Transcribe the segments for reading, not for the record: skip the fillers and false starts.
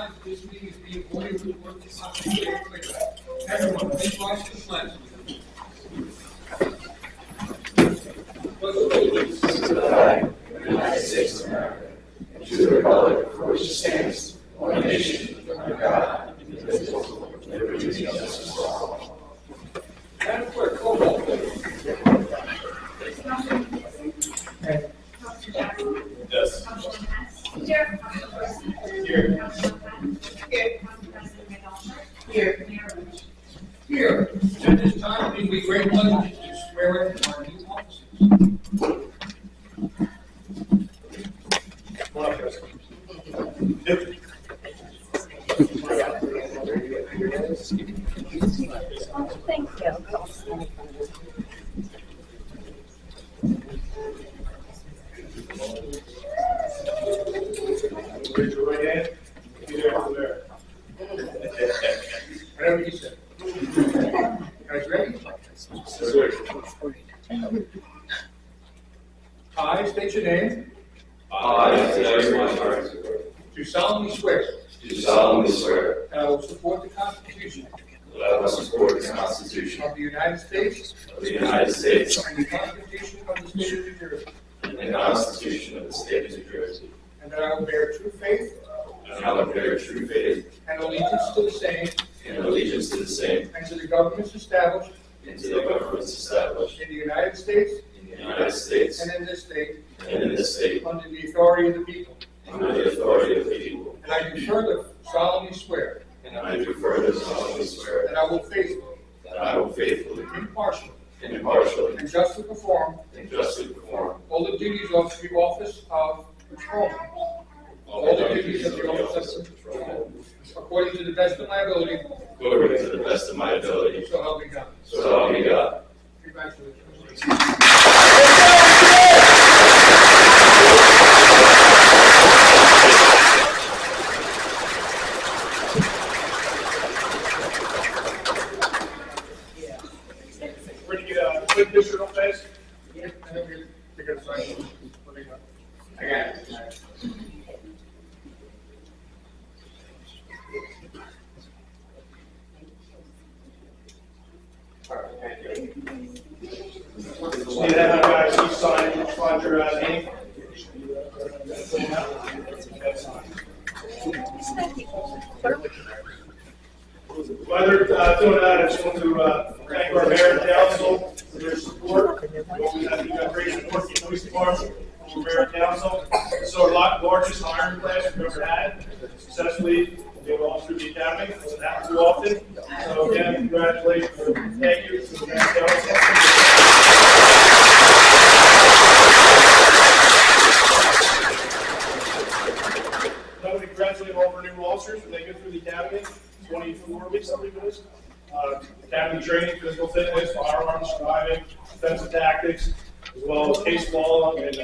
advised that this meeting is being recorded for the Constitution. Everyone, please rise to the pledge. Allegiance to the flag of the United States of America, and to the republic for which it stands, one nation, under God, indivisible, with liberty and justice for all. Madam Clerk, call roll, please. Yes. Here. Here. At this time, it will be great pleasure to swear in our new officers. Come on up, guys. Thank you. Raise your right hand. Repeat after there. Whatever you say. Guys ready? I state your name. I, Jerry Weinhardt, Do solemnly swear do solemnly swear that I will support the Constitution that I will support the Constitution of the United States of the United States and the Constitution of the State of New Jersey, and the Constitution of the State of New Jersey, and that I will bear true faith and I will bear true faith and allegiance to the same and allegiance to the same and to the governments established and to the governments established in the United States in the United States and in this state and in this state under the authority of the people. under the authority of the people. And I do further solemnly swear And I do further solemnly swear that I will faithfully, that I will faithfully, impartially, impartially, and justly perform and justly perform all the duties of the office of patrolman. All the duties of the office of patrolman, according to the best of my ability, according to the best of my ability. so help me God. So help me God. Congratulations. Ready to get a quick picture real fast? And then we're going to sign. I got it. Just need to have my guys each sign your name. While they're doing that, I just want to thank our mayor and council for their support. We've got great support from the police department, from mayor and council. This is our largest hiring class we've ever had, successfully get all through the academy. It doesn't happen too often. So again, congratulations, thank you to the mayor and council. I would congratulate all of our new officers when they go through the academy. 24 weeks, I believe it is. Academy training, physical fitness, firearms, driving, defensive tactics, as well as case law and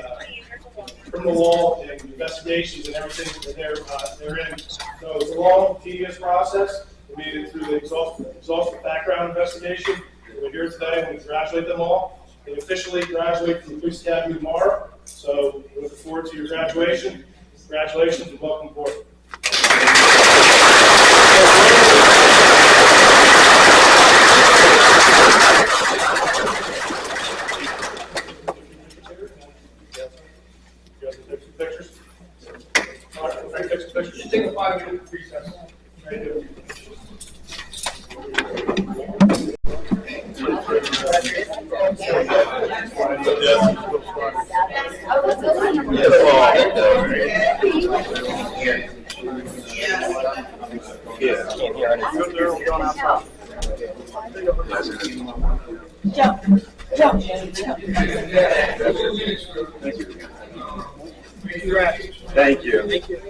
criminal law and investigations and everything that they're in. So it's a long, tedious process. We made it through the exhaustive background investigation. We're here today and we congratulate them all. They officially graduate from the Police Academy tomorrow. So we look forward to your graduation. Congratulations and welcome aboard. Pictures? All right, we'll take some pictures. Just take a 5-minute recess. Thank you. Thank you.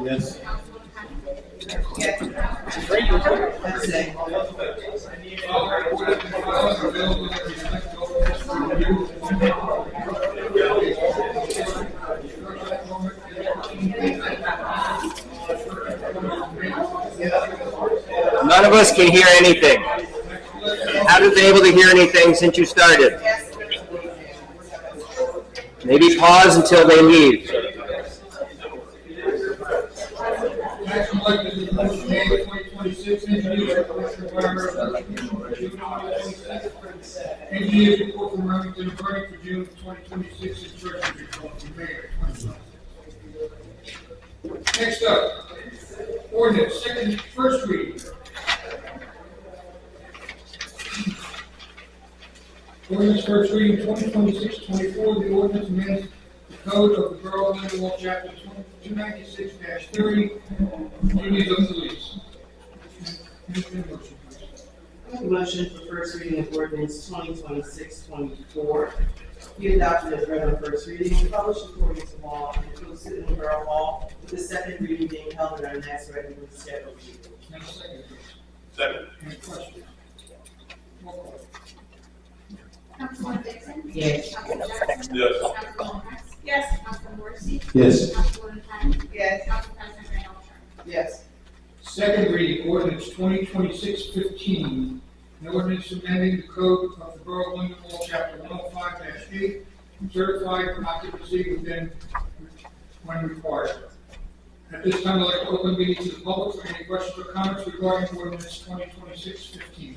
Yes. Yes. of us can hear anything. Haven't been able to hear anything since you started. Maybe pause until they leave. Next, I'd like to do motion May 2026, engineers report from engineers report from Remington Burning for June 2026 and treasury report from May 2026. Next up, ordinance, first reading. Ordinance first reading 2026-24, the ordinance amends the code of the Borough of Lindenwold, chapter 296-30, duties of police. Make a motion for first reading of ordinance 2026-24. Be adopted as read on first reading and published according to law and posted in the Borough Hall, with the second reading being held at our next regularly scheduled meeting. Now, second, please. Second. Any questions? Roll call. Councilman Dixon? Yes. Councilman Jackson? Yes. Councilwoman Hess? Yes. Councilman Morrissey? Yes. Councilwoman Patton? Yes. Council President Randolph. Yes. Second reading, ordinance 2026-15, an ordinance amending the code of the Borough of Lindenwold, chapter 105-8, certified occupancy within when required. At this time, I'd like to open the meeting to the public for any questions or comments regarding ordinance 2026-15.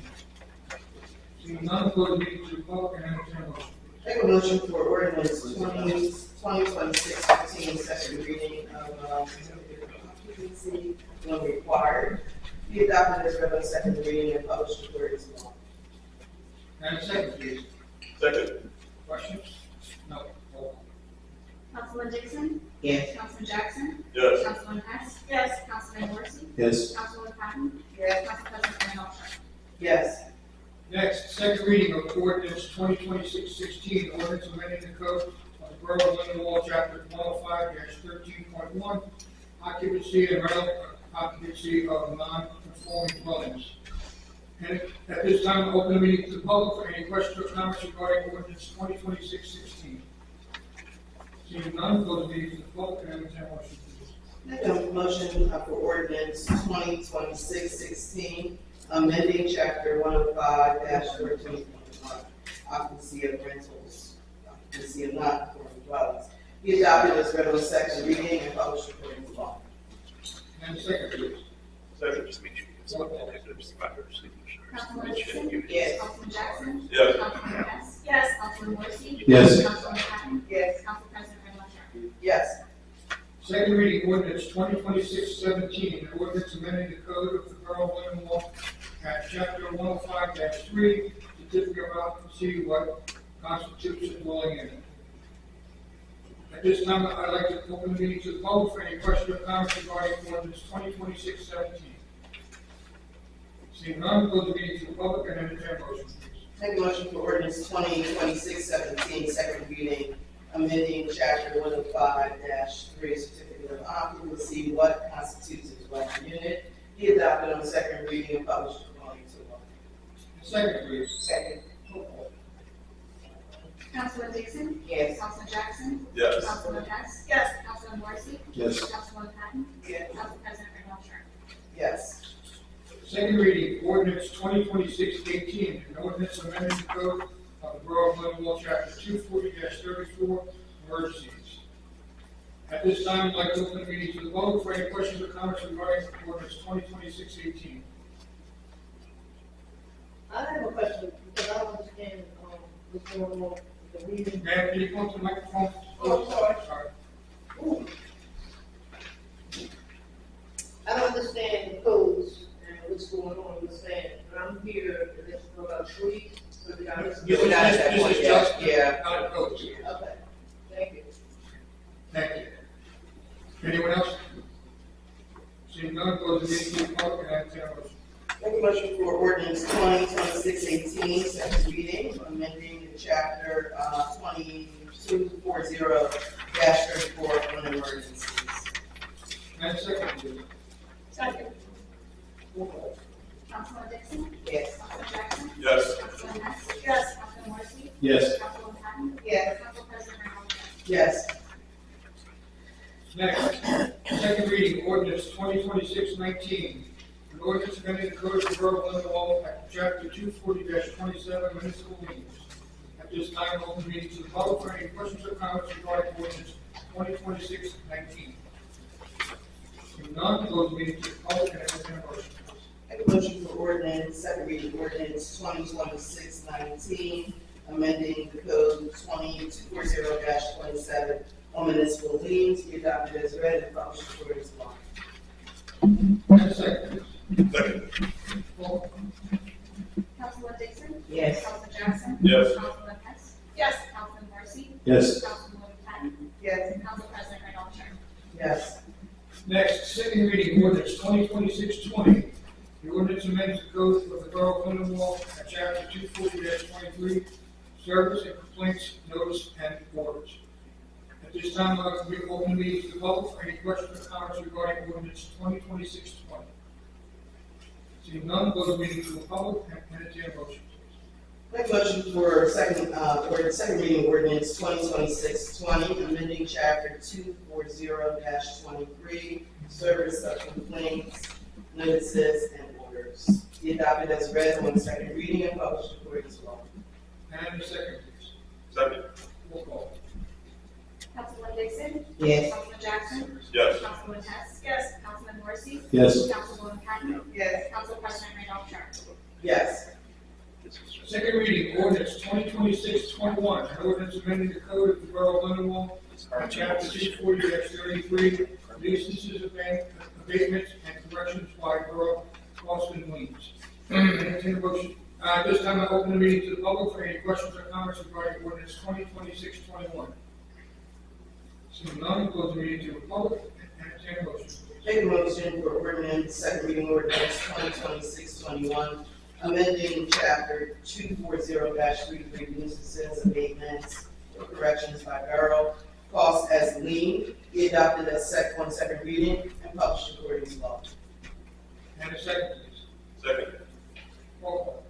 Seeing none, close the meeting to the public and entertain a motion. Make a motion for ordinance 2026-15, second reading of occupancy when required. Be adopted as read on second reading and published according to law. And a second, please. Second. Questions? No. Roll call. Councilman Dixon? Yes. Councilman Jackson? Yes. Councilwoman Hess? Yes. Councilman Morrissey? Yes. Councilwoman Patton? Yes. Council President Randolph. Yes. Next, second reading of ordinance 2026-16, ordinance amending the code of the Borough of Lindenwold, chapter 105-13.1, occupancy and rental occupancy of non-conforming dwellings. And at this time, I'll open the meeting to the public for any questions or comments regarding ordinance 2026-16. Seeing none, close the meeting to the public and entertain a motion, please. Make a motion for ordinance 2026-16, amending chapter 105-13.1, occupancy of rentals, occupancy of non-conforming dwellings. Be adopted as read on second reading and published according to law. And second, please. Second. Councilman Dixon? Yes. Councilman Jackson? Yes. Councilwoman Hess? Yes. Councilman Morrissey? Yes. Councilwoman Patton? Yes. Council President Randolph. Yes. Second reading ordinance 2026-17, an ordinance amending the code of the Borough of Lindenwold at chapter 105-3, certificate of occupancy, what constitutes a dwelling unit. At this time, I'd like to open the meeting to the public for any questions or comments regarding ordinance 2026-17. Seeing none, close the meeting to the public and entertain a motion, please. Make a motion for ordinance 2026-17, second reading, amending chapter 105-3, certificate of occupancy, what constitutes a dwelling unit. Be adopted on second reading and published according to law. Second, please. Second. Councilman Dixon? Yes. Councilman Jackson? Yes. Councilwoman Hess? Yes. Councilman Morrissey? Yes. Councilwoman Patton? Yes. Council President Randolph. Yes. Second reading, ordinance 2026-18, an ordinance amending the code of the Borough of Lindenwold, chapter 240-34, emergencies. At this time, I'd like to open the meeting to the public for any questions or comments regarding ordinance 2026-18. I have a question, because I don't understand, what's going on with the reading. Ma'am, can you come to the microphone? Oh, sorry. Sorry. I don't understand the codes and what's going on with that, but I'm here, to let's go about trees, so we got this. This is This is just, yeah. not a code. Okay, thank you. Thank you. Anyone else? Seeing none, close the meeting to the public and entertain a motion. Make a motion for ordinance 2026-18, second reading, amending chapter 2240-34 on emergencies. And second, please. Second. Roll call. Councilman Dixon? Yes. Councilman Jackson? Yes. Councilwoman Hess? Yes. Councilman Morrissey? Yes. Councilwoman Patton? Yes. Council President Randolph. Yes. Next, second reading, ordinance 2026-19, an ordinance amending the code of the Borough Borough of Lindenwold at chapter 240-27 municipal meetings. At this time, open the meeting to the public for any questions or comments regarding ordinance 2026-19. Seeing none, close the meeting to the public and entertain a motion. Make a motion for ordinance, second reading ordinance 2026-19, amending the code 2040-27 on municipal liens, be adopted as read and published according to law. And a second, please. Second. Roll call. Councilman Dixon? Yes. Councilman Jackson? Yes. Councilman Hess? Yes. Councilman Marcy? Yes. Councilman Patton? Yes. Council President Reynolds? Yes. Next, second reading ordinance 2026-20. The ordinance amends the code of the Borough of Lindenwold at chapter 240-23, service and complaints, notice, and orders. At this time, I'd like to open the meeting to the public for any questions or comments regarding ordinance 2026-20. Seeing none, close the meeting to the public and entertain a motion, please. Make a motion for second reading ordinance 2026-20, amending chapter 240-23, service of complaints, notices, and orders. Be adopted as read on second reading and published according to law. And a second, please. Second. Roll call. Councilman Dixon? Yes. Councilman Jackson? Yes. Councilman Hess? Yes. Councilman Marcy? Yes. Councilman Patton? Yes. Council President Reynolds? Yes. Second reading ordinance 2026-21, an ordinance amending the code of the Borough of Lindenwold at chapter 240-33, nuisances, abatements, and corrections by borough costs and liens. Entertain a motion. At this time, I open the meeting to the public for any questions or comments regarding ordinance 2026-21. Seeing none, close the meeting to the public and entertain a motion. Make a motion for ordinance, second reading ordinance 2026-21, amending chapter 240-33, nuisances, abatements, or corrections by borough costs as lien, be adopted as on second reading and published according to law. And a second, please. Second. Roll call.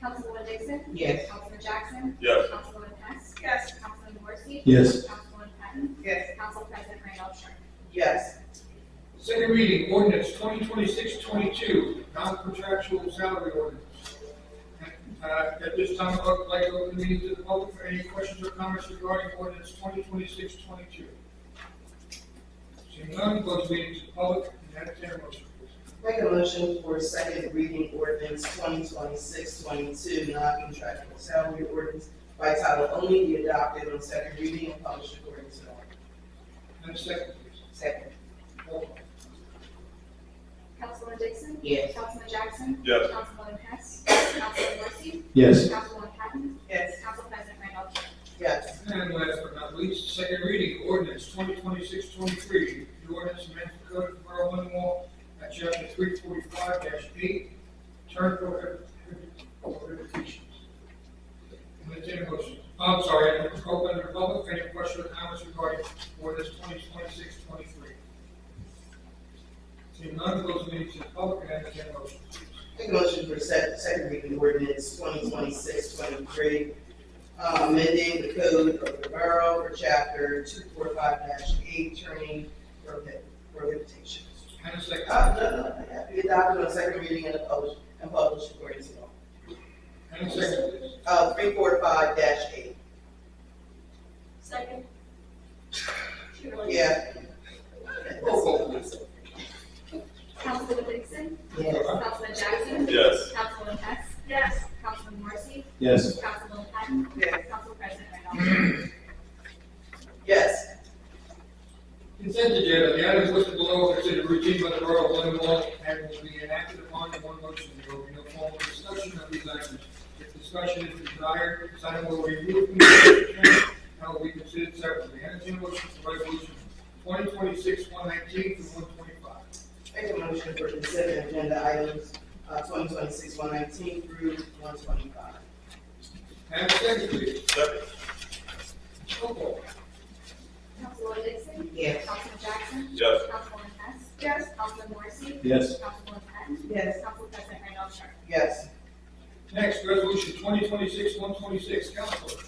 Councilman Dixon? Yes. Councilman Jackson? Yes. Councilman Hess? Yes. Councilman Marcy? Yes. Councilman Patton? Yes. Council President Reynolds? Yes. Second reading ordinance 2026-22, non-contractual salary ordinance. At this time, I would like to open the meeting to the public for any questions or comments regarding ordinance 2026-22. Seeing none, close the meeting to the public and entertain a motion, please. Make a motion for second reading ordinance 2026-22, non-contractual salary ordinance by title only, be adopted on second reading and published according to law. And a second, please. Second. Roll call. Councilman Dixon? Yes. Councilman Jackson? Yes. Councilman Hess? Councilman Marcy? Yes. Councilman Patton? Yes. Council President Reynolds? Yes. And last but not least, second reading ordinance 2026-23, the ordinance amends the code of the Borough of Lindenwold at chapter 345-8, term prohibitions. Entertain a motion. I'm sorry, open the public for any questions or comments regarding ordinance 2026-23. Seeing none, close the meeting to the public and entertain a motion. Make a motion for second reading ordinance 2026-23, amending the code of the borough for chapter 245-8, turning prohibitions. And a second. No, be adopted on second reading and published according to law. And a second, please. 345-8. Second. Yeah. Roll call, please. Councilman Dixon? Yes. Councilman Jackson? Yes. Councilman Hess? Yes. Councilman Marcy? Yes. Councilman Patton? Yes. Council President Reynolds? Yes. Consent agenda, the items listed below are considered routine by the Borough of Lindenwold and will be enacted upon in one motion. There will be no formal discussion of these items. If discussion is desired, this item will be removed from the consent agenda and will be considered separately. Entertain a motion for resolution 2026-119 through 125. Make a motion for consent agenda items 2026-119 through 125. And a second, please. Second. Roll call. Councilman Dixon? Yes. Councilman Jackson? Yes. Councilman Hess? Yes. Councilman Marcy? Yes. Councilman Patton? Yes. Council President Reynolds? Yes. Next, resolution 2026-126, Council.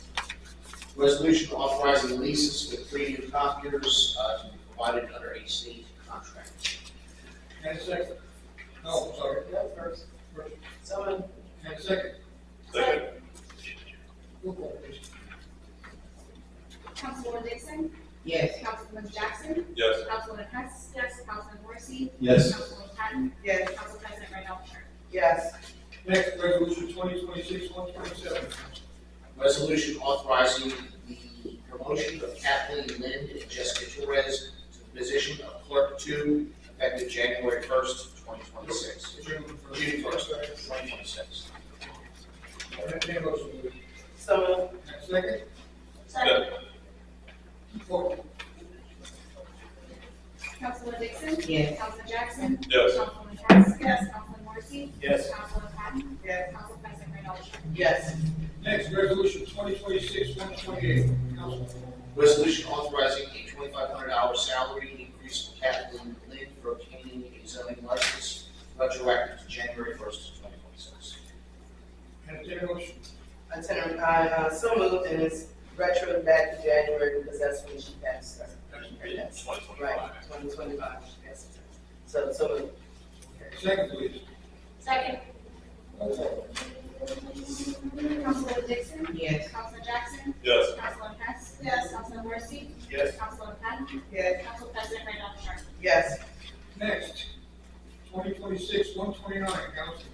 Resolution authorizing leases for 3 new copiers to be provided under a state contract. And a second. No, sorry. So moved. And second. Second. Roll call, please. Councilwoman Dixon? Yes. Councilman Jackson? Yes. Councilwoman Hess? Yes. Councilman Morrissey? Yes. Councilwoman Patton? Yes. Council President Randolph. Yes. Next, resolution 2026-127. Resolution authorizing the promotion of Kathleen Lind and Jessica Torres to the position of Clerk 2 effective January 1st, 2026. June 1st, 2026. Entertain a motion, please. So moved. And second. Second. Vote. Councilwoman Dixon? Yes. Councilman Jackson? Yes. Councilwoman Hess? Yes. Councilman Morrissey? Yes. Councilwoman Patton? Yes. Council President Randolph. Yes. Next, resolution 2026-128. Council. Resolution authorizing a $2,500 salary increase for Kathleen Lind for obtaining a zoning license retroactive to January 1st, 2026. Entertain a motion. I so moved, and it's retro back to January because that's when she passed. Yes. Right, 2025. Yes. So moved. Second, please. Second. Roll call. Councilwoman Dixon? Yes. Councilman Jackson? Yes. Councilwoman Hess? Yes. Councilman Morrissey? Yes. Councilwoman Patton? Yes. Council President Randolph. Yes. Next, 2026-129. Council.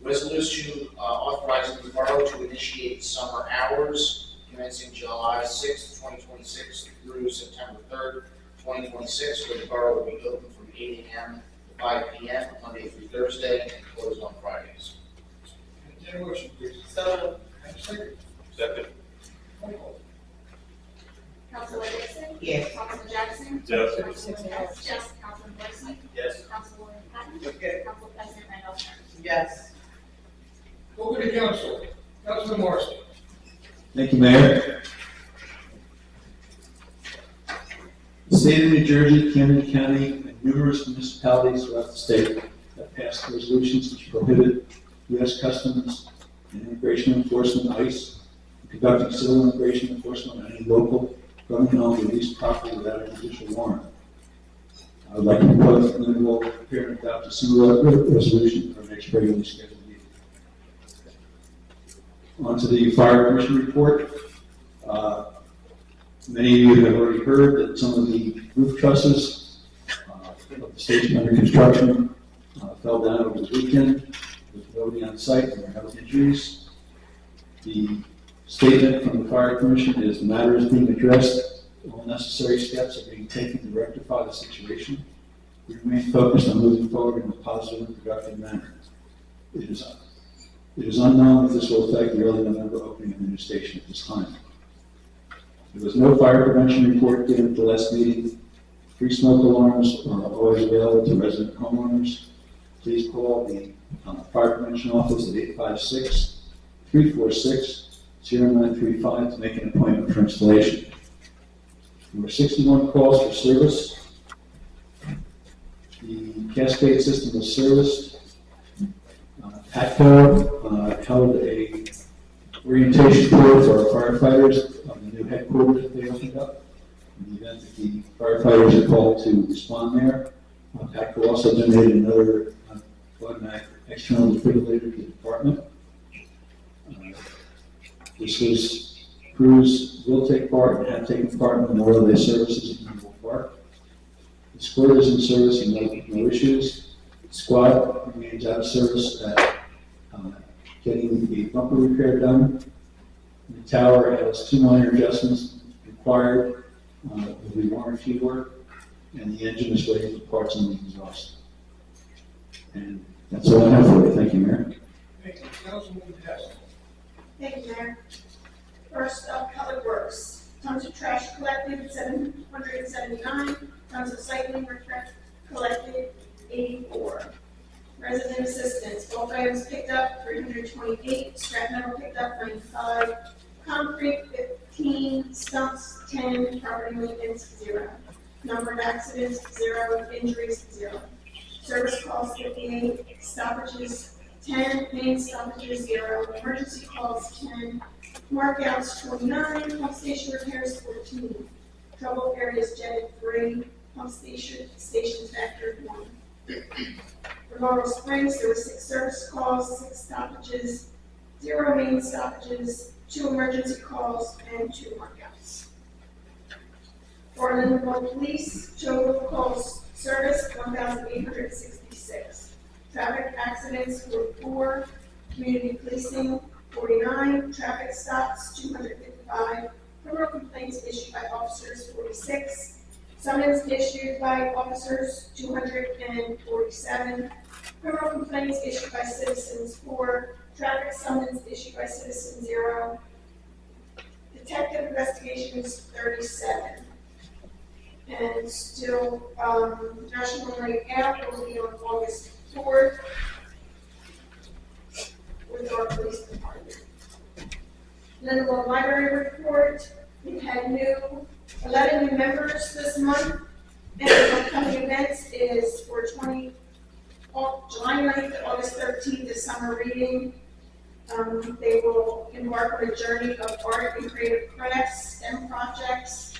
Resolution authorizing the borough to initiate summer hours commencing July 6th, 2026 through September 3rd, 2026, where the borough will be open from 8 a.m. to 5 p.m. Monday through Thursday and closed on Fridays. Entertain a motion, please. So moved. And second. Second. Roll call. Councilwoman Dixon? Yes. Councilman Jackson? Yes. Councilwoman Hess? Yes. Councilman Morrissey? Yes. Councilwoman Patton? Yes. Council President Randolph. Yes. Open to council. Councilman Morrissey. Thank you, Mayor. The state of New Jersey, Camden County, and numerous municipalities throughout the state have passed resolutions which prohibit U.S. Customs and Immigration Enforcement, ICE, from conducting civil immigration enforcement on any local government owned or leased property without a judicial warrant. I would like to propose that Lindenwold prepare and adopt a similar resolution for our next regularly scheduled meeting. On to the Fire Commission report. Many of you have already heard that some of the roof trusses of the station under construction fell down over the weekend with nobody on site and there are no injuries. The statement from the Fire Commission is the matter is being addressed. All necessary steps are being taken to rectify the situation. We remain focused on moving forward in a positive and productive manner. It is unknown if this will affect the early November opening of the new station at this time. There was no fire prevention report given at the last meeting. Free smoke alarms are always available to resident homeowners. Please call the fire prevention office at 856-346-0935 to make an appointment for installation. There were 61 calls for service. The Cascade system was serviced. ATCO held a orientation tour for our firefighters on the new headquarters that they opened up. In the event that the firefighters are called to respond there, ATCO also donated another automatic external defibrillator to the department. Crews will take part and have taken part in Memorial Day services in Lindenwold Park. The squad is in service and no issues. The squad remains out of service at getting the bumper repair done. The tower has 2 minor adjustments required with the warranty work, and the engine is waiting for parts on the exhaust. And that's all I have for you. Thank you, Mayor. Thank you. Councilwoman Hess. Thank you, Mayor. First up, Public Works. Tons of trash collected, 779. Tons of recycling collected, 84. Resident assistance, bulk items picked up, 328. Scrap metal picked up, 95. Concrete, 15. Stumps, 10. Property maintenance, 0. Number of accidents, 0. Injuries, 0. Service calls, 58. Stoppages, 10. Main stoppages, 0. Emergency calls, 10. Markouts, 29. Pump station repairs, 14. Trouble areas jetted, 3. Pump station factor, 1. For Laurel Springs, there were 6 service calls, 6 stoppages, 0 main stoppages, 2 emergency calls, and 2 markouts. For Lindenwold Police, total calls service 1,866. Traffic accidents were 4, community policing 49, traffic stops 255, criminal complaints issued by officers 46, summons issued by officers 247, criminal complaints issued by citizens 4, traffic summons issued by citizens 0, detective investigations 37. And still, National Night Out will be on August 4th with our police department. Lindenwold Library Report, we've had 11 new members this month, and the upcoming events is for July 9th to August 13th is summer reading. They will embark on a journey of art and creative crafts, STEM projects,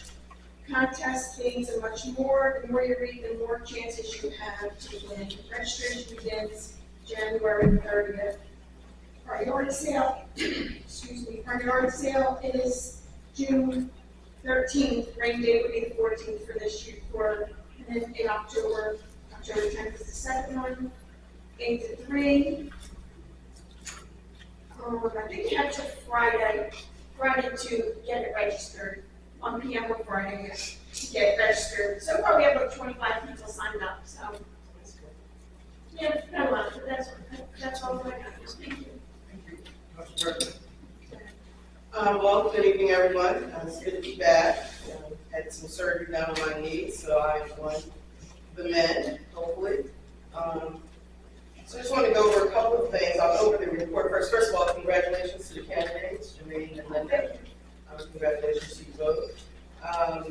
contests, games, and much more. The more you read, the more chances you have to win. Registration begins January 30th. Priority sale, priority sale is June 13th. Rain day would be the 14th for this year, and then in October 10th is the second one, 8 to 3. I think you have till Friday to get it registered. 1 p.m. on Friday to get registered. So far we have about 25 people signed up, so. Yeah, not a lot, but that's all I got. Thank you. Council President. Well, good evening, everyone. It's good to be back. Had some surgery done on my knee, so I am on the mend, hopefully. So I just want to go over a couple of things. I'll go over the report first. First of all, congratulations to the candidates, Jermaine and Linda. Congratulations to you both. I'll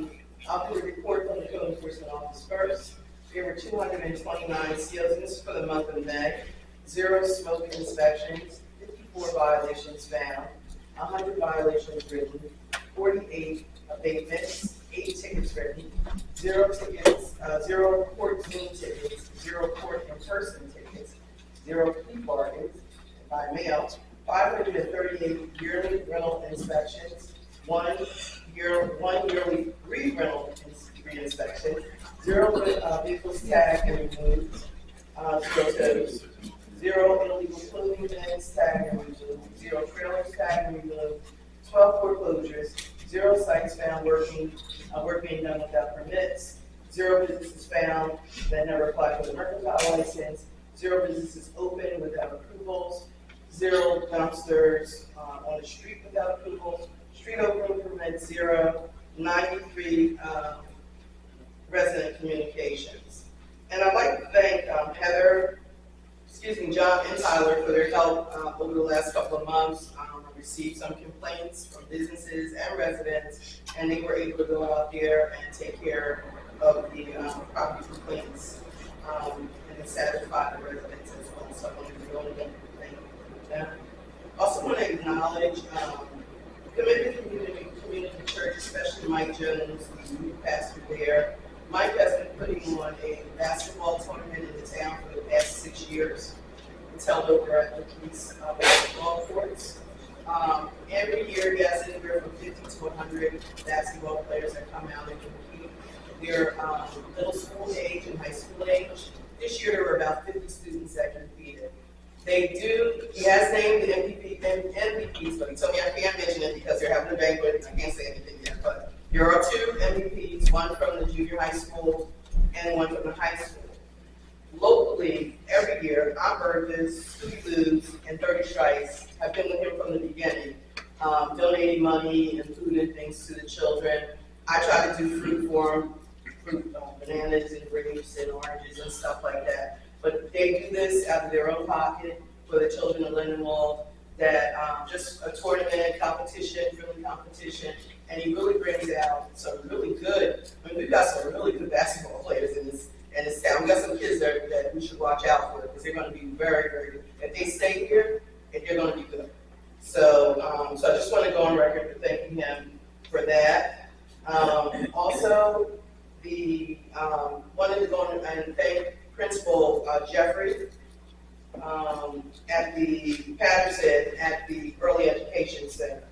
do a report from the Code Enforcement Office first. There were 229 seals, and this is for the month of May. 0 smoke inspections, 54 violations found, 100 violations written, 48 abatements, 8 tickets written, 0 tickets, 0 court Zoom tickets, 0 court in-person tickets, 0 plea bargains by mail, 538 yearly rental inspections, one yearly re-rental re-inspection, 0 vehicles tagged and removed, 0 tows, 0 illegal clothing bins tagged and removed, 0 trailers tagged and removed, 12 foreclosures, 0 sites found work being done without permits, 0 businesses found that never applied for the mercantile license, 0 businesses open without approvals, 0 dumpsters on the street without approvals, street opening permits 0, 93 resident communications. And I'd like to thank John and Tyler for their help over the last couple of months. I received some complaints from businesses and residents, and they were able to go out there and take care of the property complaints and satisfy the residents as well. So I want to really thank them. Also want to acknowledge Commitment Community Church, especially Mike Jones, the new pastor there. Mike has been putting on a basketball tournament in the town for the past 6 years. It's held over at the police basketball courts. Every year he has anywhere from 50 to 100 basketball players that come out and compete. They're middle school age and high school age. This year there were about 50 students that competed. He has named the MVPs, but he told me I can't mention it because they're having a banquet and I can't say anything yet. But there are 2 MVPs, one from the junior high school and one from the high school. Locally, every year, Aunt Bertha's, Scooby Doo's, and 30 Strikes have been with him from the beginning, donating money and food and things to the children. I try to do fruit for them, bananas and grapes and oranges and stuff like that. But they do this out of their own pocket for the children of Lindenwold, that just a tournament, friendly competition, and he really brings out some really good, we've got some really good basketball players in this town. We've got some kids that we should watch out for because they're going to be very, very good. If they stay here, they're going to be good. So I just want to go on record for thanking him for that. Also, wanted to go on and thank Principal Jeffrey at the Patterson at the Early Education Center.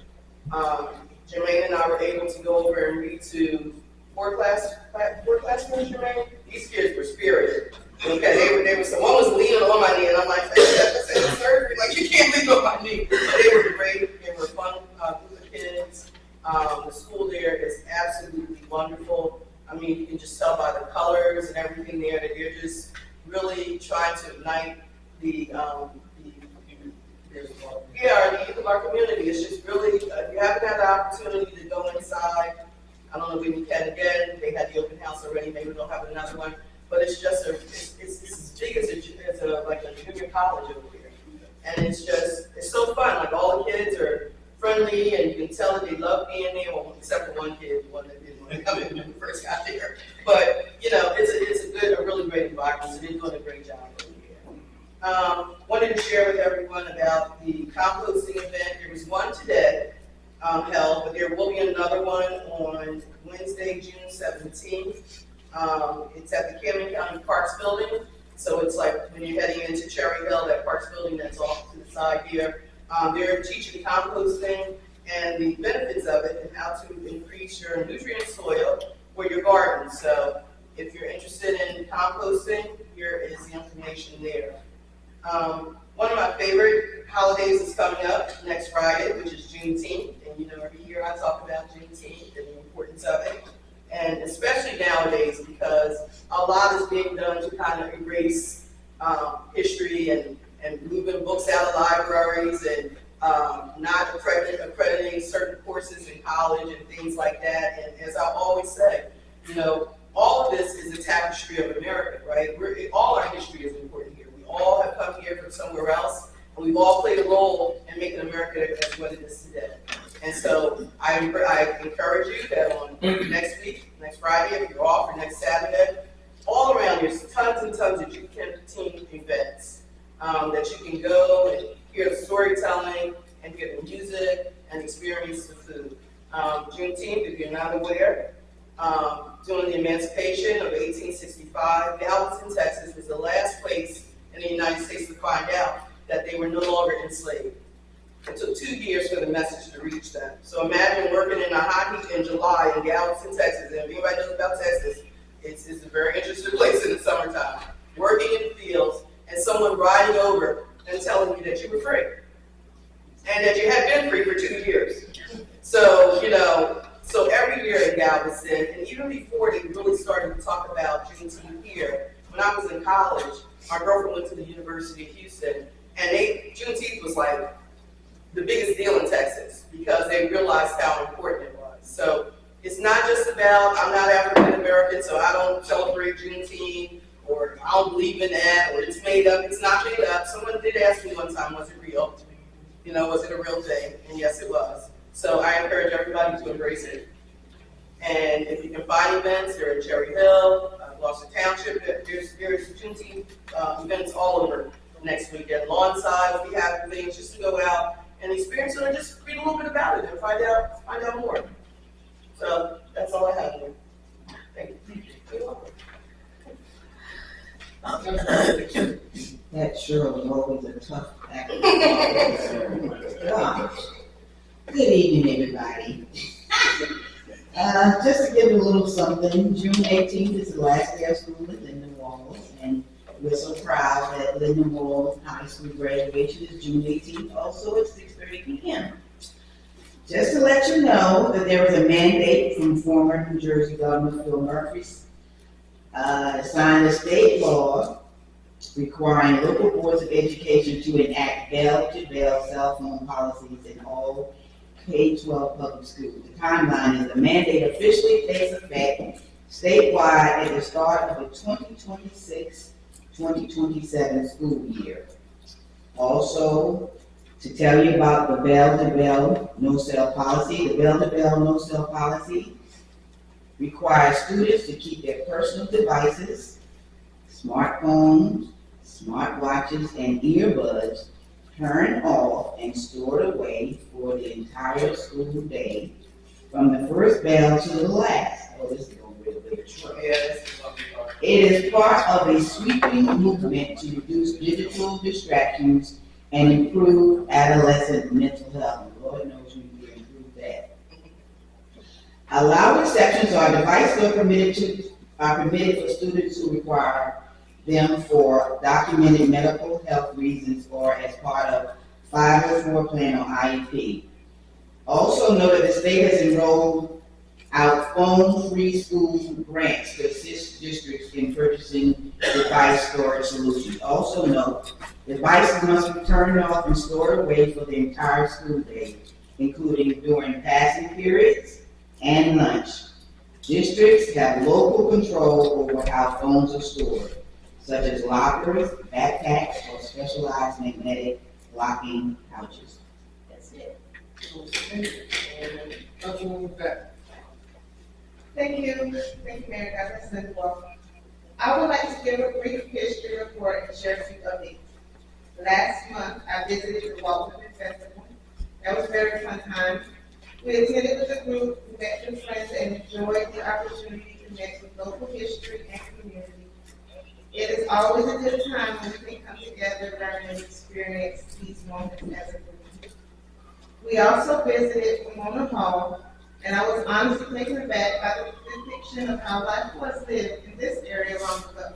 Jermaine and I were able to go over and read to four classrooms, Jermaine. These kids were spirited. Okay, they were someone was leaning on my knee, and I'm like, that's surgery. Like, you can't lean on my knee. They were great. They were fun group of kids. The school there is absolutely wonderful. I mean, you can just tell by the colors and everything there that they're just really trying to ignite the youth of our community. It's just really, if you haven't had the opportunity to go inside, I don't know if we can again. They had the open house already. Maybe they'll have another one. But it's just it's as big as like a junior college over here, and it's so fun. Like, all the kids are friendly, and you can tell that they love being there. Well, except for one kid, the one that didn't want to come in when we first got there. But it's a really great environment. So they're doing a great job over here. Wanted to share with everyone about the composting event. There was one today held, but there will be another one on Wednesday, June 17th. It's at the Camden County Parks Building. So it's like when you're heading into Cherry Hill, that Parks Building that's off to the side here. They're teaching composting and the benefits of it and how to increase your nutrient soil for your garden. So if you're interested in composting, here is the information there. One of my favorite holidays is coming up next Friday, which is Juneteenth. And every year I talk about Juneteenth and the importance of it. And especially nowadays, because a lot is being done to kind of erase history and moving books out of libraries and not accrediting certain courses in college and things like that. And as I always say, all of this is a tapestry of America, right? All our history is important here. We all have come here from somewhere else, and we've all played a role in making America as what it is today. And so I encourage you that on next week, next Friday, if you're off, or next Saturday, all around there's tons and tons of Juneteenth events that you can go and hear the storytelling and hear the music and experience the food. Juneteenth, if you're not aware, during the emancipation of 1865, Galveston, Texas was the last place in the United States to find out that they were no longer enslaved. It took 2 years for the message to reach them. So imagine working in a hot heat in July in Galveston, Texas. And if anybody knows about Texas, it's a very interesting place in the summertime. Working in the fields and someone riding over and telling you that you were free. And that you had been free for 2 years. So, so every year in Galveston, and even before they really started to talk about Juneteenth here, when I was in college, my girlfriend went to the University of Houston, and Juneteenth was like the biggest deal in Texas because they realized how important it was. So it's not just about, I'm not African American, so I don't celebrate Juneteenth, or I don't believe in that, or it's made up. It's not made up. Someone did ask me one time, was it real? Was it a real thing? And yes, it was. So I encourage everybody to embrace it. And if you can find events, they're in Cherry Hill, Gloucester Township. There's Juneteenth events all over next weekend. Lawnside, we have things just to go out and experience it, and just read a little bit about it and find out more. So that's all I have here. Thank you. You're welcome. That sure was always a tough act. Good evening, everybody. Just to give you a little something, June 18th is the last day of school at Lindenwold, and we're so proud that Lindenwold High School graduation is June 18th, also at 6:30 p.m. Just to let you know that there was a mandate from former New Jersey Governor Phil Murphy, signed a state law requiring local boards of education to enact bell-to-bell cell phone policies in all K-12 public schools. The timeline is the mandate officially takes effect statewide at the start of the 2026-2027 school year. Also, to tell you about the bell-to-bell no-cell policy. The bell-to-bell no-cell policy requires students to keep their personal devices, smartphones, smartwatches, and earbuds turned off and stored away for the entire school day, from the first bell to the last. Oh, this is going to be a big truck. Yeah, this is what we are. It is part of a sweeping movement to reduce digital distractions and improve adolescent mental health. Lord knows we need to improve that. Allowed exceptions are devices are permitted for students who require them for documented mental health reasons or as part of 504 plan or IEP. Also note that the state has enrolled out phone-free school grants to assist districts in purchasing device storage solutions. Also note, devices must be turned off and stored away for the entire school day, including during passing periods and lunch. Districts have local control over how phones are stored, such as lockers, backpacks, or specialized magnetic locking pouches. That's it. Councilwoman Pat. Thank you, Mayor. God bless Lindenwold. I would like to give a brief history report and share a few updates. Last month, I visited the Walton Festival. That was a very fun time. We attended with a group, we met with friends, and enjoyed the opportunity to connect with local history and community. It is always a good time when we can come together, learn, and experience these moments as a group. We also visited Borough Hall, and I was honestly taken aback by the depiction of how life was lived in this area long ago.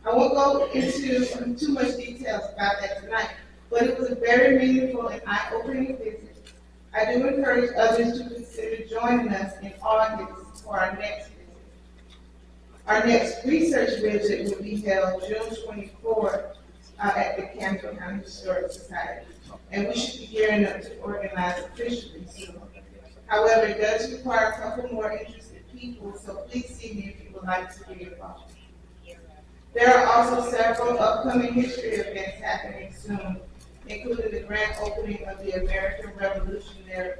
I won't go into too much details about that tonight, but it was a very meaningful and eye-opening visit. I do encourage others to consider joining us in August for our next visit. Our next research visit will be held June 24th at the Camden County Historic Society, and we should be gearing up to organize officially soon. However, it does require a couple more interested people, so please see me if you would like to be involved. There are also several upcoming history events happening soon, including the grand opening of the American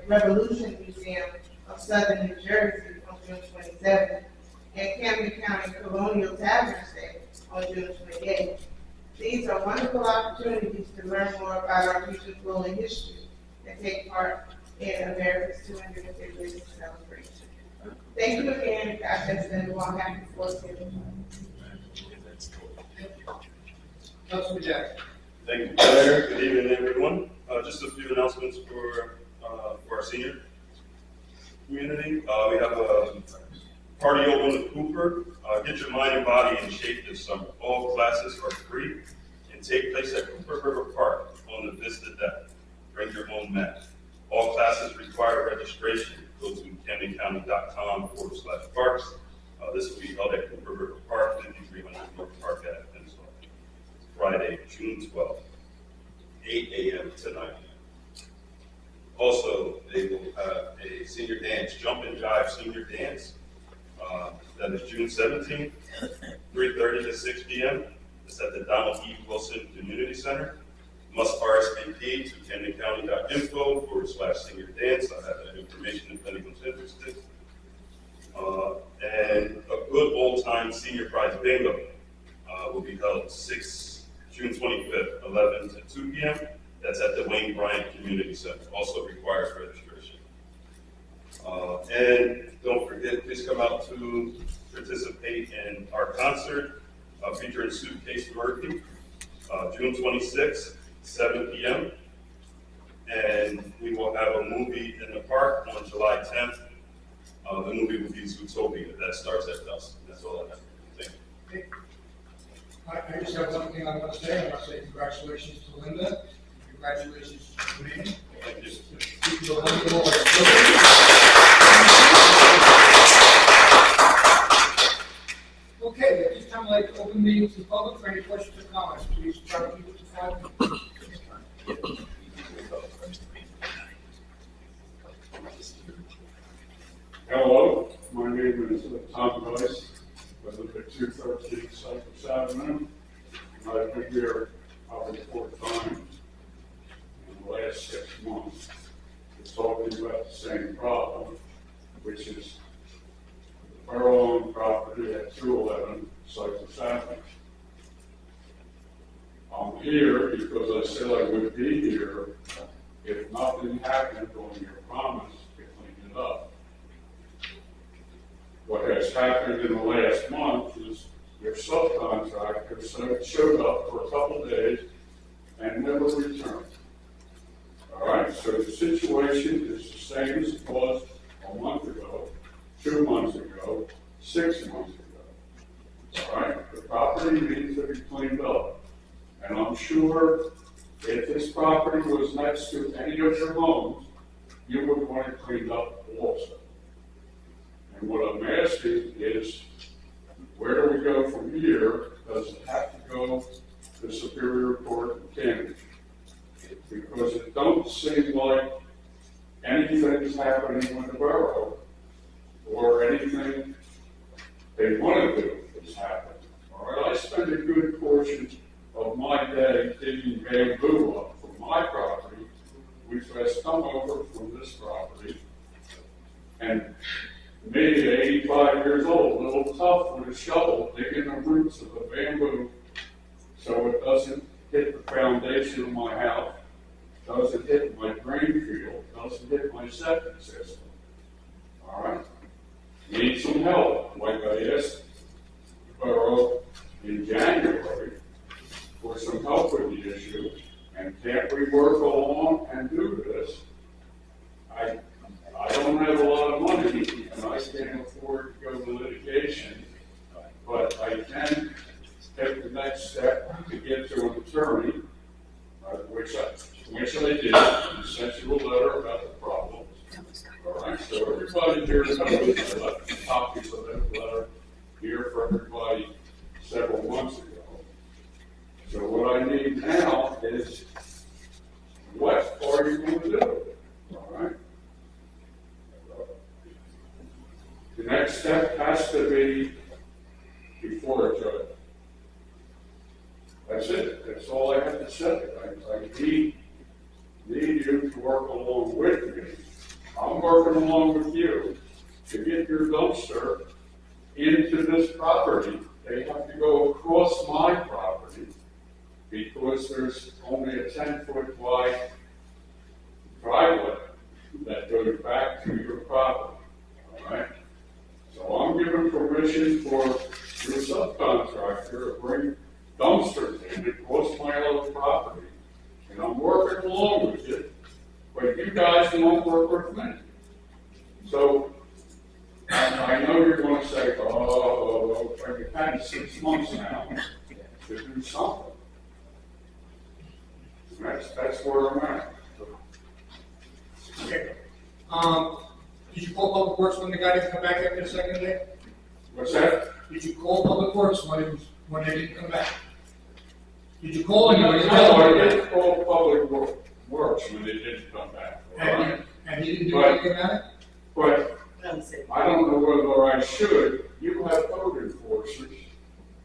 Revolution Museum of Southern New Jersey on June 27th, and Camden County Colonial Taverns Day on June 28th. These are wonderful opportunities to learn more about our region's role in history and take part in America's 250th celebration. Thank you again, God bless them. I'm happy for you. Councilman Jackson. Thank you, Mayor. Good evening, everyone. Just a few announcements for our senior community. We have a party open with Cooper. Get your mind and body in shape this summer. All classes are free and take place at Cooper River Park on the Vista deck. Bring your own mat. All classes require registration. Go to camdencounty.com/parks. This will be held at Cooper River Park, 5300 North Park Ave, Pensacola. Friday, June 12th, 8 a.m. to 9 p.m. Also, they will have a senior dance, jump and jive senior dance. That is June 17th, 3:30 to 6 p.m. It's at the Donald E. Wilson Community Center. Must RSVP to camdencounty.info/senior dance. I have that information if anyone's interested. And a good old time senior prize bingo will be held June 25th, 11 to 2 p.m. That's at the Wayne Bryant Community Center. Also requires registration. And don't forget, please come out to participate in our concert featuring Suitcase Murphy, June 26th, 7 p.m. And we will have a movie in the park on July 10th. The movie will be Zootopia. That starts at dusk. That's all I have. Thank you. I just have one thing I want to say. I want to say congratulations to Linda. Congratulations to me. Thank you. Okay, at this time, I'd like to open meetings to the public for any questions or comments. Please try to keep it to 5 minutes. Hello, my name is Tom Rice. I live at 213 Cypress Avenue. I've been here probably 4 times in the last 6 months. It's talking about the same problem, which is the borough-owned property at 211 Cypress Avenue. I'm here because I said I would be here if nothing happened on your promise to clean it up. What has happened in the last month is Your subcontractor showed up for a couple of days and never returned. All right, so the situation is the same as it was a month ago, 2 months ago, 6 months ago. All right, the property needs to be cleaned up. And I'm sure if this property was next to any of your homes, you would want it cleaned up also. And what I'm asking is, where do we go from here? Does it have to go to Superior Court in Cambridge? Because it don't seem like anything is happening with the borough, or anything they want to do is happening. All right, I spend a good portion of my day digging bamboo up from my property, which has come over from this property. And me, at 85 years old, a little tough with a shovel, digging the roots of the bamboo so it doesn't hit the foundation of my house, doesn't hit my drain field, doesn't hit my septic system. All right? Need some help, like I asked the borough in January for some help with the issue, and can't we work along and do this? I don't have a lot of money, and I can't afford to go to litigation, but I can take the next step to get to an attorney, which I did, and sent you a letter about the problem. All right, so everybody here knows I left copies of that letter here for everybody several months ago. So what I need now is, what are you going to do? All right. The next step has to be before a judge. That's it. That's all I have to say. I need you to work along with me. I'm working along with you to get your dumpster into this property. They have to go across my property because there's only a 10-foot wide driveway that goes back to your property. All right? So I'm giving permission for your subcontractor to bring dumpsters in across my other property. And I'm working along with you, but you guys won't work with me. So I know you're going to say, you've had 6 months now to do something. That's where I'm at. Okay. Did you call Public Works when the guy didn't come back after the second day? What's that? Did you call Public Works when they didn't come back? Did you call No, him? I didn't call Public Works when they didn't come back. And he didn't do anything about it? But I don't know whether I should. You have code enforcers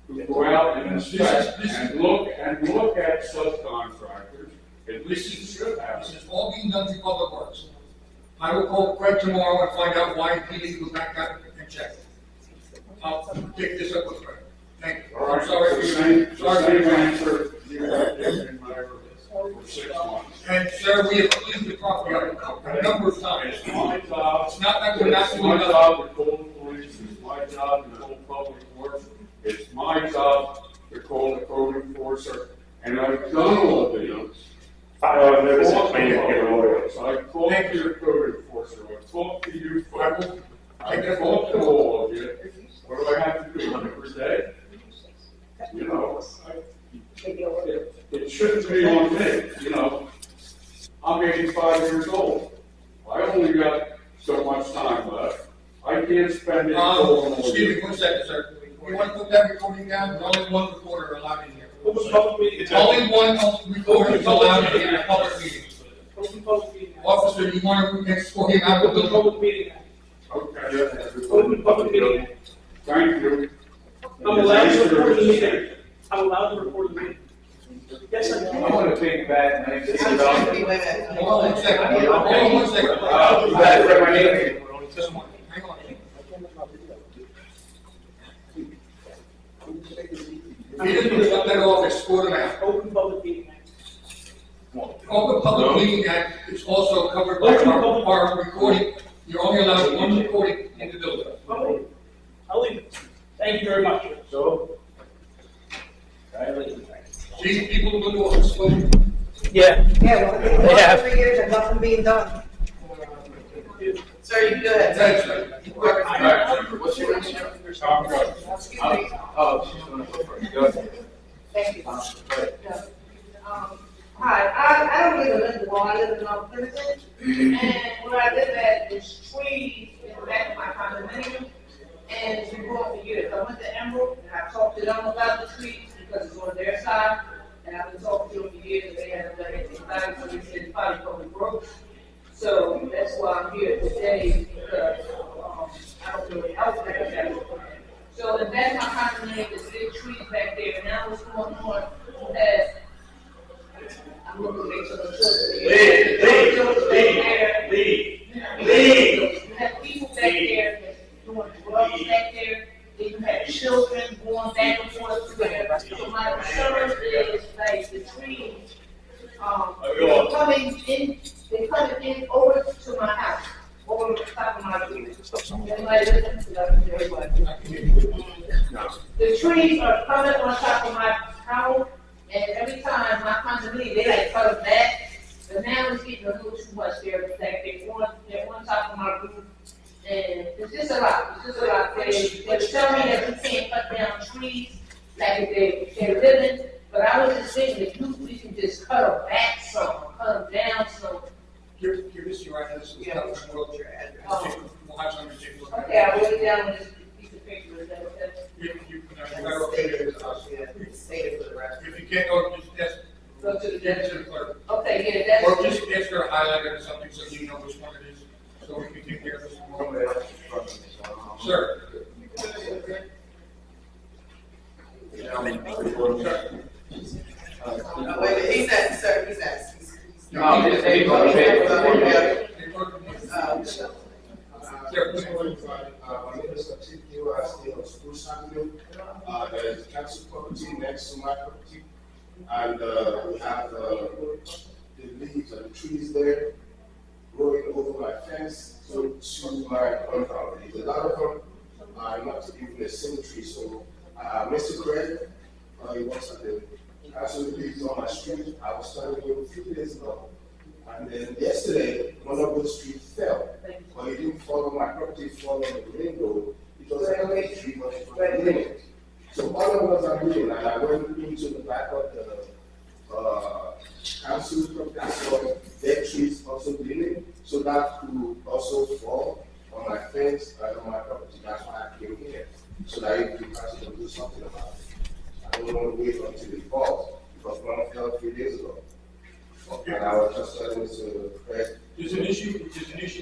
who go out and inspect and look at subcontractors. At least you should have. This is all being done through Public Works. I will call Craig tomorrow and find out why he didn't go back out and check. I'll pick this up with Craig. Thank you. All right, I'm sorry for you. the same answer you have given for 6 months. And sir, we have cleaned the property up a number of times. It's my job. It's not that we're not It's doing my nothing. job to call the police. It's my job to call Public Works. It's my job to call the code enforcer. And I've done all of these. I called your code enforcer. I talked to you. I talked to all of you. What do I have to do every day? You know, it shouldn't be on me. You know, I'm 85 years old. I only got so much time left. I can't spend it all on Excuse me, 1 second, sir. You want to put that recording down? There's only one recorder allowed in here. Open public meeting. Only one recorder is allowed in a public meeting. Open public meeting. Officer, you want to escort him out of the Open building? public meeting. Okay. Open public meeting. Thank you. I'm allowed to record the meeting. I'm allowed to record the meeting. Yes, I I can. want to think back, and I just I'm about. sorry, wait a minute. Hold on 1 second. Hold on 1 second. You guys read my name? Hang on. If he doesn't shut that off, escort him out. Open public meeting. Open Public Meeting Act is also covered by our recording. You're only allowed one recording in the building. I'll leave it. Thank you very much. So, people look over this phone? Yeah. Yeah, well, it's Yeah. 3 years and nothing being done. Sir, you can go ahead. Thanks, sir. What's your name? Tom Gross. Excuse me. Oh, she's gonna go first. Go ahead. Thank you. Go ahead. Hi, I don't live in Lindenwold, I live in North Clinton. And where I live at is trees in the back of my condominium. And it's been growing for years. I went to Emerald and I talked to them about the trees because it's on their side. And I've been talking to them for years and they haven't done anything about it, so they said it's probably probably broke. So that's why I'm here today because, I don't really help that. So in the back of my condominium, there's big trees back there. And now what's going on is I'm looking to make sure the children. Leave. You have people back there doing drugs back there. Then you have children going back and forth together. So my concern is like the trees, they're coming in over to my house, over the top of my roof. Anybody listen? The trees are coming on top of my house. And every time my condominium, they like cut them back, but now it's getting a little too much there. Like they're on top of my roof, and it's just a lot. They're telling me that we can't cut down trees like if they're living, but I was just thinking that we can just cut them back some, cut them down some. Give this to you right now, this is wheelchair address. We'll have somebody take a look at it. Okay, I wrote it down on this piece of paper. Is that okay? You better okay with it. Say it for the rest. If you can't go, just ask, Go to the get judge. to the clerk. Okay, yeah, Or that's. just ask her to highlight it or something so you know which one it is, so we can take care of this tomorrow. Sir. Wait a minute, he's asking, sir, he's asking. No, just take it on the paper. My name is Latif Giwa. I stay on Spruce Avenue. There is council property next to my property. And we have the leaves and the trees there growing over my fence to my compound. There's a lot of them, not even a single tree. So Mr. Craig, he works at the council leaves on my street. I was telling him a few days ago. And then yesterday, one of those trees fell, but it didn't fall on my property, it fell on the main road. It was a healthy tree, but it was leaning. So all of us are doing, and I went into the back of the council property, I saw dead trees also leaning, so that could also fall on my fence and on my property. That's why I came here, so that if the council can do something about it. I don't want to wait until it falls, because one fell 3 days ago. And I was just telling Mr. Craig. There's an issue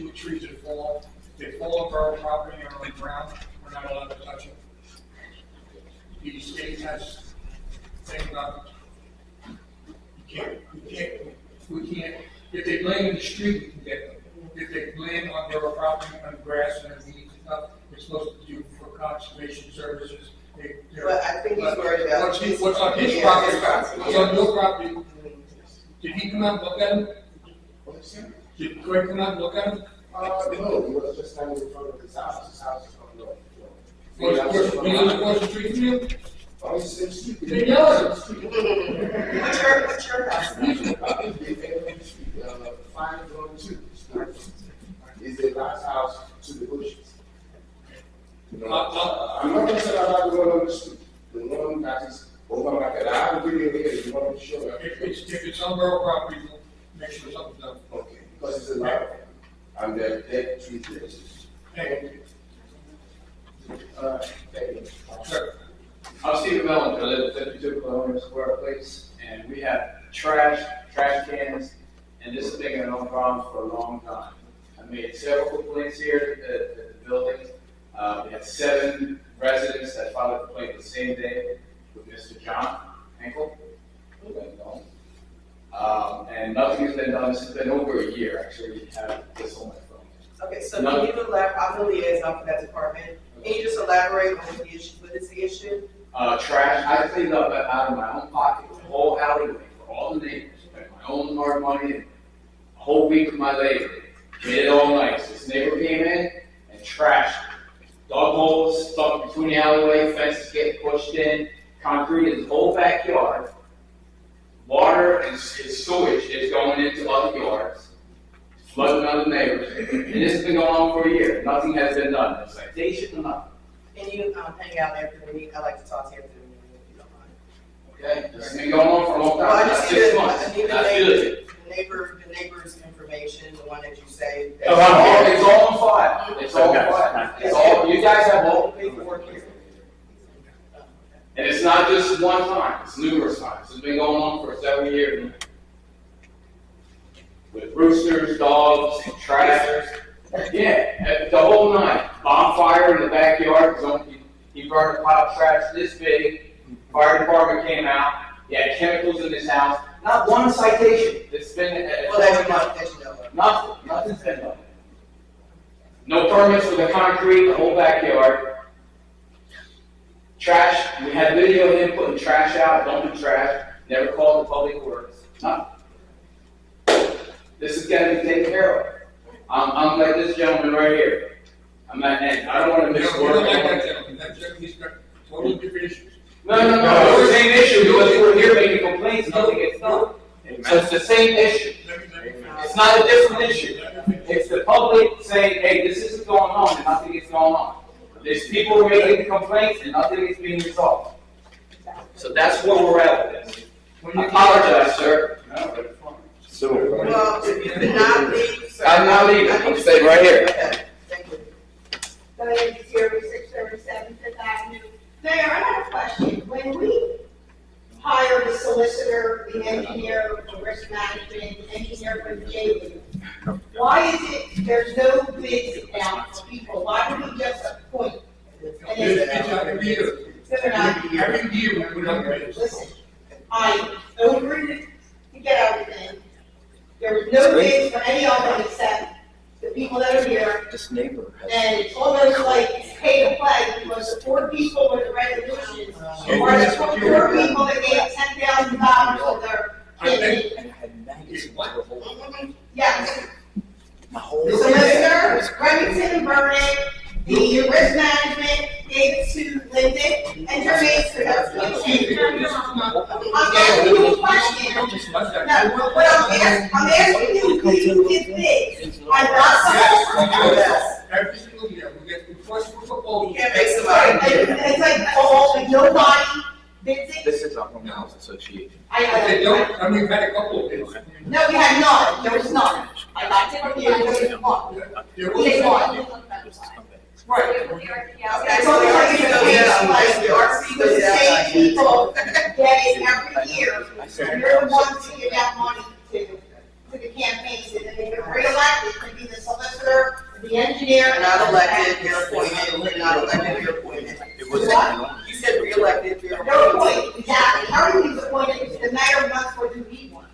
with trees that fall. They fall on borough property or on the ground, we're not allowed to touch them. The state has thing about, we can't, if they land in the street, we can get them. If they land on borough property, on grass and weeds and stuff, it's supposed to do for conservation services. But I think he's worried about. What's on his property, what's on your property. Did he come out and look at him? Did Craig come out and look at him? No, he was just standing in front of his house. His house is on the road. He lives across the street from you? Oh, he's in the street. Then yell at him. What's your house? 512. Is the last house to the bushes. I'm not concerned about the one on the street. The one that is over my head. I have a video here. If you want to show me. If it's on borough property, we'll make sure something's done. Okay, because it's a lot of them. And they're dead trees there. Thank you. Thank you. Sir. I'm Steve Mellon, I live at 52 Colonial Square Place, and we have trash cans, and this has been an own problem for a long time. I made several complaints here at the building. We had 7 residents that filed a complaint the same day with Mr. John Henkel. And nothing has been done. It's been over a year, actually. We have this on my phone. Okay, so can you elaborate, I'm the liaison for that department. Can you just elaborate on what the issue, what is the issue? Trash, I cleaned up out of my own pocket, the whole alleyway for all the neighbors, spent my own hard money, and a whole week of my labor, made it all nice. This neighbor came in and trashed it. Dug holes, stuck between the alleyway, fences getting pushed in, concrete in the whole backyard. water and sewage is going into other yards, flooding other neighbors, and this has been going on for a year. Nothing has been done. No citation, nothing. Can you, hang out after the meeting? I'd like to talk to you after the meeting, if you don't mind. Okay, this has been going on for a long Well, I time, just not need 6 the, months. I need That's good. the neighbor's information, the one that you say. It's all on file. It's all on file. It's all, you guys have all the paperwork here. And it's not just one time, it's numerous times. It's been going on for several years now. With roosters, dogs, trash. Yeah, the whole night. Bonfire in the backyard. He burned a pile of trash this big. Fire department came out. He had chemicals in his house. Not one citation. It's been Well, that's not, that you know of. nothing. Nothing's been done. No permits for the concrete, the whole backyard. Trash. We had video of him putting trash out, dumping trash. Never called the public works. Nothing. This is got to be taken care of. I'm like this gentleman right here. I'm not, and I don't want to You miss don't like that gentleman. That gentleman's got totally different issues. No, it's the same issue because we're here making complaints, nothing gets done. So it's the same issue. It's not a different issue. It's the public saying, hey, this isn't going on and nothing is going on. There's people making complaints and nothing is being resolved. So that's where we're at with this. I apologize, sir. Well, if you could not leave, sir. I'm not leaving. I'm staying right here. Okay, thank you. Diane Gutierrez, 637 Fifth Avenue. Mayor, I have a question. When we hire the solicitor, the engineer for risk management, the engineer for the why is it there's no bids out for people? Why do we just appoint? And It's every year. they're not, Every year we put up bids. listen, I agree to get everything. There was no bids for any of them except the people that are here. This neighbor And it's almost like pay to play because the 4 people with the resolutions are the 4 people that gave $10,000 for their kidney. Yes. Solicitor, Remington and Vernon, the risk management gave it to Linden and Jermaine for their kidney. I'm asking you a question. No, what I'm asking you, do you give bids? I'm not Yes, every single year, we get requests for proposals. You can't make somebody. It's like, oh, nobody bids it? This is our homeowners association. They don't, I mean, we've had a couple of bids. No, we had none, there was none. I got it from you, there was one. There We was did one. one. Right. It's always like the same people get it every year. And you're the ones who give out money to the campaigns, and then they get reelected to be the solicitor, the engineer. You're not elected, you're appointed, you're not elected, you're appointed. What? You said re-elected, you're They're appointed. appointed, exactly. Everything's appointed, the mayor runs for the lead ones.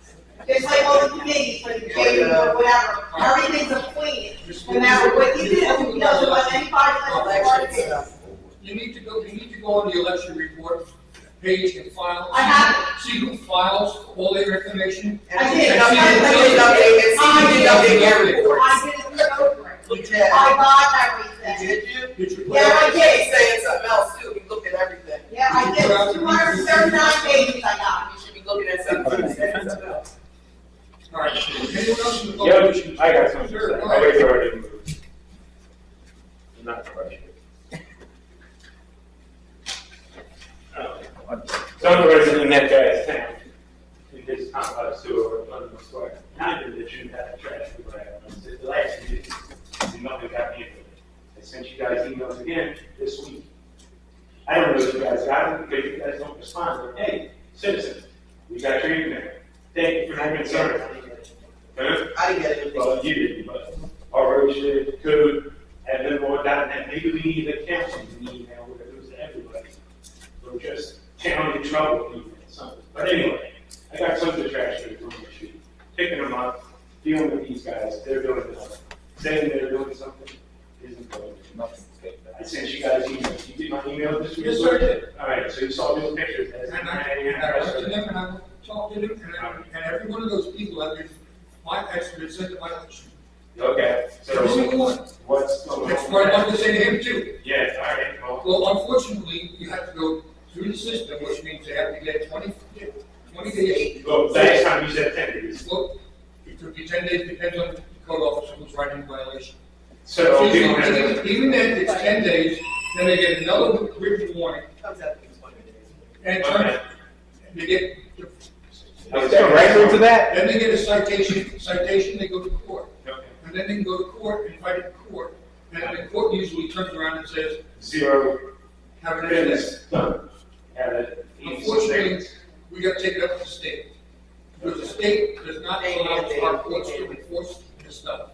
Just like all the committees for the jail or whatever, everything's appointed. No matter what you do, he doesn't let anybody let the party. You need to go on the election report page and file. I have See who files all their information. I did. And see I who- did it over it. You did. I got everything. Did you? Did you put Yeah, out- I did. He's saying something else too, you look at everything. Yeah, I did. 239 pages I got. You should be looking at something, he's saying something else. All right. Anyone else in the Yeah, public? I got something. Sure, go I ahead. wait till I didn't move. Not the question. Some of the residents in that guy's town, he just talked about a sewer on the square. I knew that you had a trash program. The last year, nothing got into it. I sent you guys emails again this week. I don't know if you guys got them, because you guys don't respond, but hey, citizens, we got your email. Thank you for your concern. Huh? I didn't get it. Well, you didn't, but our road should, could, have been more down, and maybe we need a council email where it goes to everybody. Or just county trouble email, something. But anyway, I got some of the trash that are doing the street, picking them up, dealing with these guys, they're doing nothing. Saying they're doing something isn't doing nothing. I sent you guys emails. You did my email this week? Yes, sir, I did. All right, so you saw those pictures. And I went to them and I talked to them, and every one of those people have been, has been sent to my election. Okay, Every so single one. what's going That's on? what I wanted to say to him too. Yeah, all right, well, Well, unfortunately, you have to go through the system, which means they have to get 24 many days? Well, last time you said 10 days. Well, it could be 10 days, depends on the code officer who's writing the violation. So people have to. Even if it's 10 days, then they get another written warning, Comes out to 20 days. and Okay. they get, Is there a record to that? then they get a citation, they go to court. Okay. And then they can go to court and fight in court, and then the court usually turns around and says, Zero have an incident. business done. Have it. Unfortunately, we got to take it up to the state. Because the state does not allow our courts to enforce this stuff.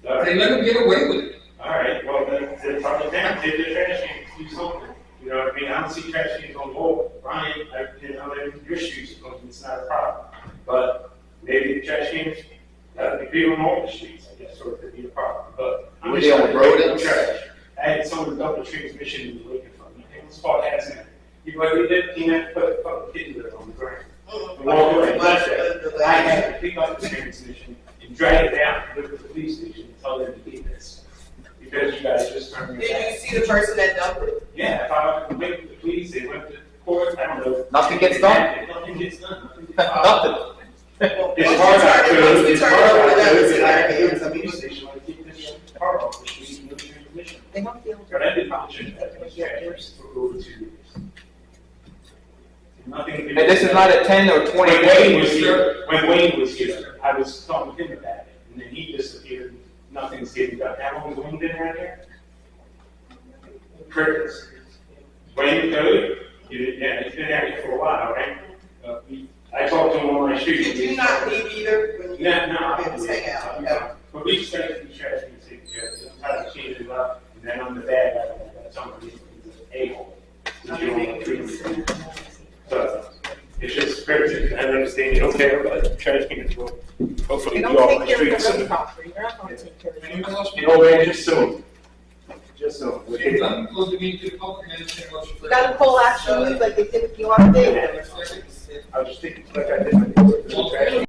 All right. They let them get away with it. All right, well, then, probably can take the trash cans, do something. You know what I mean? I don't see trash cans on the wall. Brian, your shoes, it's not a problem. But maybe the trash cans, be people on all the streets, I guess, or it could be a problem. But I'm Were just they on trying to get rodents? trash. I had someone dump the transmission in the lake in front of me. It was called hazmat. You like, we did, you know, put a fucking kid litter on the ground. And walk away, and left it. I had to pick up the transmission and drag it down, and go to the police station and tell them to keep this. Because you guys just turned me Did back. you see the person that dumped it? Yeah, if I went to the police, they went to court, I don't know. Nothing gets done? Nothing gets done. Nothing gets Nothing. It's hard out there, it's Turn it hard over out to them, there, it's but in I their had to go hands. to the police station, like, keep this car off the street, no transmission. They don't feel. But I didn't mention that, it was trash for over 2 years. Nothing. And this is not a 10 or 20 When Wayne days. was here, I was talking to him about it, and then he disappeared, and nothing's getting done. How long has Wayne been around here? Crickets. Wayne Cody, yeah, he's been out here for a while, right? I talked to him on my street. Did you not leave either? When you No. Just hang out, okay. But we just got to keep trash being taken care of. I'm trying to change it up, and then I'm the bad guy, that somebody is an a-hole. That you don't treat me. So, it's just crazy. I understand you don't care about trash cans, well, hopefully you all on the streets. You're not gonna take care of it. Anyone else? You know, man, just soon. Just soon. Okay, none, close the meeting to the public, and entertain a motion for. You gotta pull action, like they did with the other day. I was just thinking, like I did.